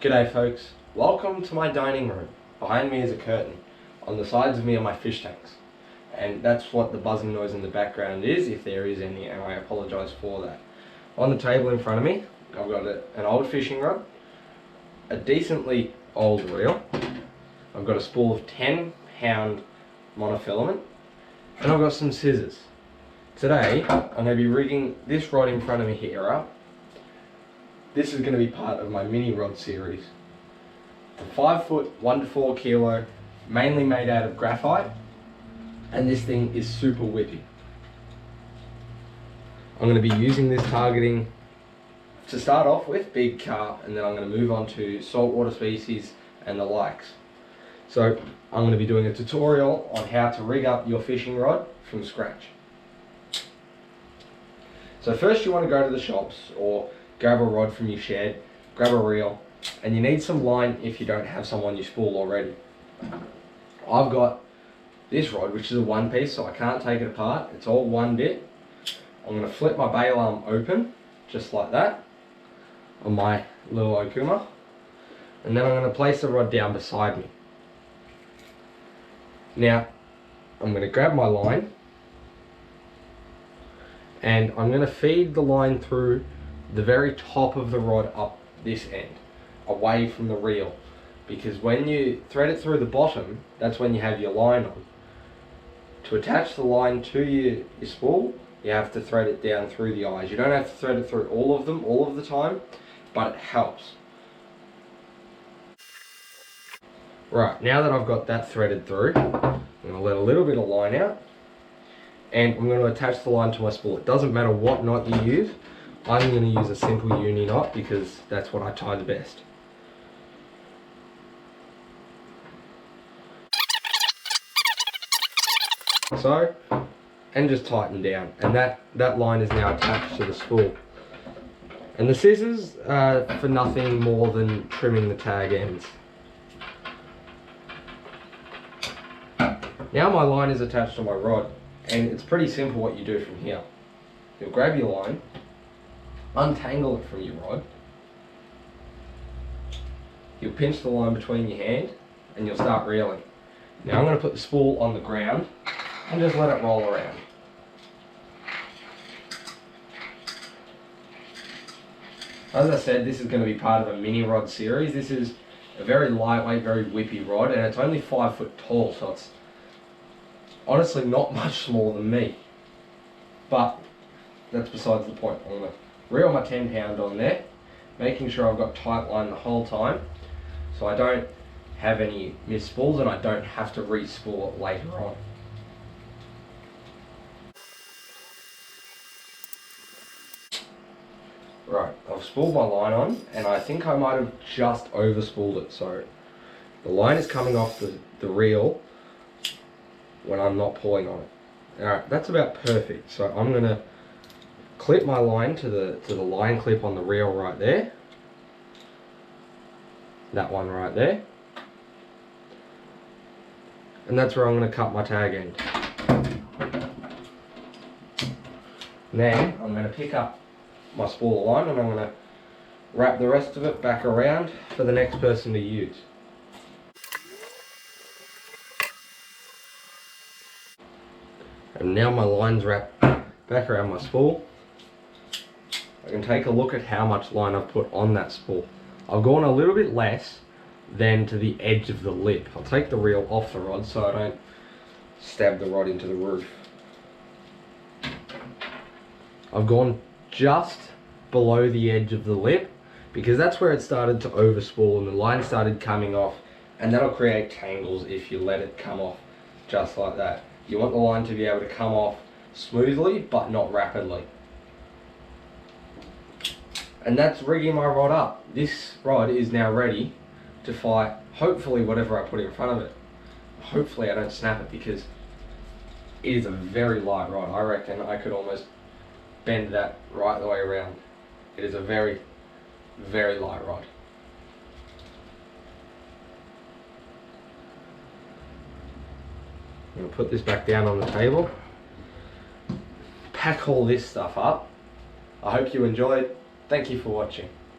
G'day folks, welcome to my dining room. Behind me is a curtain. On the sides of me are my fish tanks. And that's what the buzzing noise in the background is, if there is any, and I apologise for that. On the table in front of me, I've got an old fishing rod, a decently old reel, I've got a spool of 10-pound monofilament, and I've got some scissors. Today, I'm going to be rigging this rod in front of me here up. This is going to be part of my mini rod series. It's a 5 foot, 1 to 4 kilo, mainly made out of graphite, and this thing is super whippy. I'm going to be using this targeting to start off with big carp, and then I'm going to move on to saltwater species and the likes. So I'm going to be doing a tutorial on how to rig up your fishing rod from scratch. So first you want to go to the shops or grab a rod from your shed, grab a reel, and you need some line if you don't have some on your spool already. I've got this rod, which is a one piece, so I can't take it apart. It's all one bit. I'm going to flip my bail arm open, just like that, on my little Okuma, and then I'm going to place the rod down beside me. Now, I'm going to grab my line, and I'm going to feed the line through the very top of the rod up this end, away from the reel, because when you thread it through the bottom, that's when you have your line on. To attach the line to your spool, you have to thread it down through the eyes. You don't have to thread it through all of them all of the time, but it helps. Right, now that I've got that threaded through, I'm going to let a little bit of line out, and I'm going to attach the line to my spool. It doesn't matter what knot you use. I'm going to use a simple uni knot because that's what I tie the best. So, and just tighten down, and that line is now attached to the spool. And the scissors are for nothing more than trimming the tag ends. Now my line is attached to my rod, and it's pretty simple what you do from here. You'll grab your line, untangle it from your rod, you'll pinch the line between your hand, and you'll start reeling. Now I'm going to put the spool on the ground and just let it roll around. As I said, this is going to be part of a mini rod series. This is a very lightweight, very whippy rod, and it's only 5 foot tall, so it's honestly not much smaller than me. But that's besides the point. I'm going to reel my 10-pound on there, making sure I've got tight line the whole time, so I don't have any missed spools and I don't have to re-spool it later on. Right, I've spooled my line on, and I think I might have just over-spooled it, so the line is coming off the reel when I'm not pulling on it. Alright, that's about perfect, so I'm going to clip my line to the line clip on the reel right there. That one right there. And that's where I'm going to cut my tag end. Then I'm going to pick up my spool of line and I'm going to wrap the rest of it back around for the next person to use. And now my line's wrapped back around my spool, I can take a look at how much line I've put on that spool. I've gone a little bit less than to the edge of the lip. I'll take the reel off the rod so I don't stab the rod into the roof. I've gone just below the edge of the lip because that's where it started to overspool and the line started coming off, and that'll create tangles if you let it come off just like that. You want the line to be able to come off smoothly but not rapidly. And that's rigging my rod up. This rod is now ready to fight, hopefully, whatever I put in front of it. Hopefully I don't snap it because it is a very light rod. I reckon I could almost bend that right the way around. It is a very, very light rod. I'm going to put this back down on the table, pack all this stuff up. I hope you enjoyed. Thank you for watching.